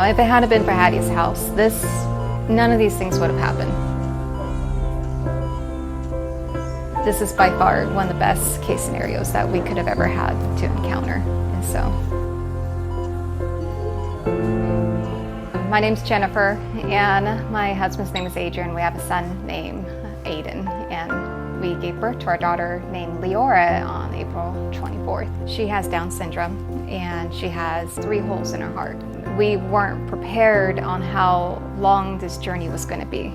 if it hadn't been for Hattie's house, none of these things would have happened. This is by far one of the best case scenarios that we could have ever had to encounter. And so, my name's Jennifer, and my husband's name is Aiden. We have a son named Aiden, and we gave birth to our daughter named Leora on April 24th. She has Down syndrome, and she has 3 holes in her heart. We weren't prepared on how long this journey was going to be.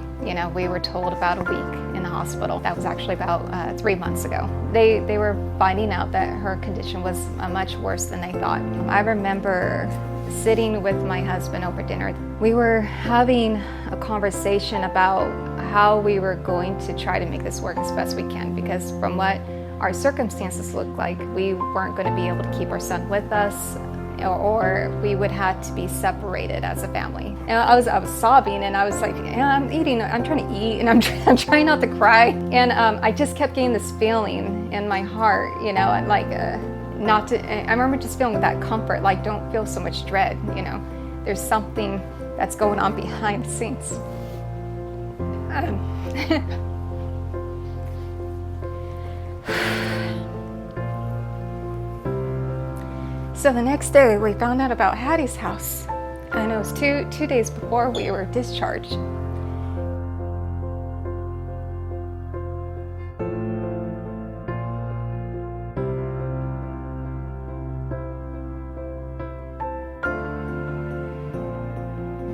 We were told about a week in the hospital. That was actually about 3 months ago. They were finding out that her condition was much worse than they thought. I remember sitting with my husband over dinner. We were having a conversation about how we were going to try to make this work as best we can, because from what our circumstances looked like, we weren't going to be able to keep our son with us, or we would have to be separated as a family. And I was sobbing, and I was like, I'm trying to eat, and I'm trying not to cry. And I just kept getting this feeling in my heart, I remember just feeling that comfort, like, don't feel so much dread, There's something that's going on behind the scenes. So the next day, we found out about Hatties House, and it was two days before we were discharged.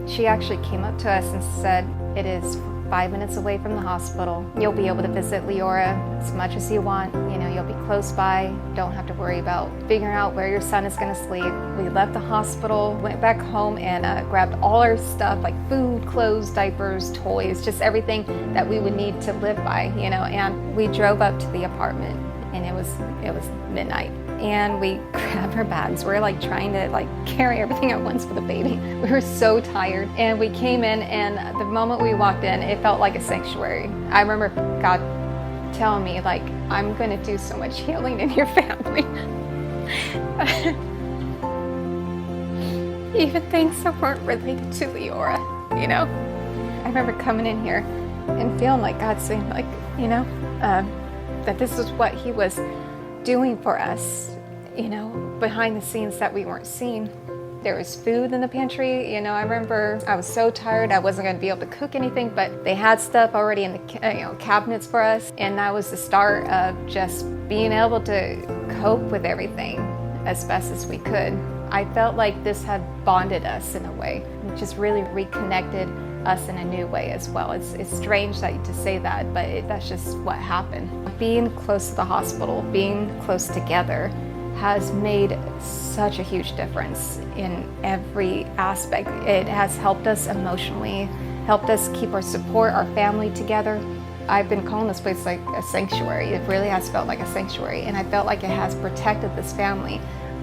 She actually came up to us and said, it is 5 minutes away from the hospital. You'll be able to visit Leora as much as you want. You'll be close by. Don't have to worry about figuring out where your son is going to sleep. We left the hospital, went back home, and grabbed all our stuff, like food, clothes, diapers, toys, just everything that we would need to live by, And we drove up to the apartment, and it was midnight. And we grabbed her bags. We were trying to carry everything at once for the baby. We were so tired. And we came in, and the moment we walked in, it felt like a sanctuary. I remember God telling me, I'm gonna do so much healing in your family. Even things that weren't related to Leora, I remember coming in here and feeling like God saying, that this is what He was doing for us, behind the scenes that we weren't seeing. There was food in the pantry. I remember I was so tired I wasn't going to be able to cook anything, but they had stuff already in the cabinets for us, and that was the start of just being able to cope with everything as best as we could. I felt like this had bonded us in a way, just really reconnected us in a new way as well. It's strange to say that, but that's just what happened. Being close to the hospital, being close together, has made such a huge difference in every aspect. It has helped us emotionally, helped us keep our support, our family together. I've been calling this place like a sanctuary. It really has felt like a sanctuary, and I felt like it has protected this family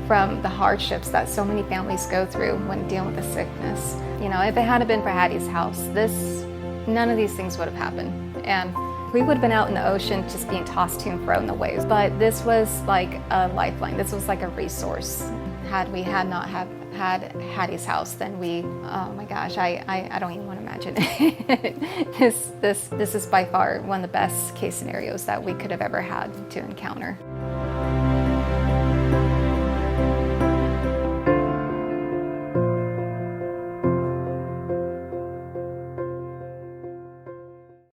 from the hardships that so many families go through when dealing with a sickness. If it hadn't been for Hattie's house, none of these things would have happened. And we would have been out in the ocean just being tossed to and fro in the waves. But this was like a lifeline. This was like a resource. Had we not had Hattie's house, then oh my gosh, I don't even want to imagine. This is by far one of the best case scenarios that we could have ever had to encounter.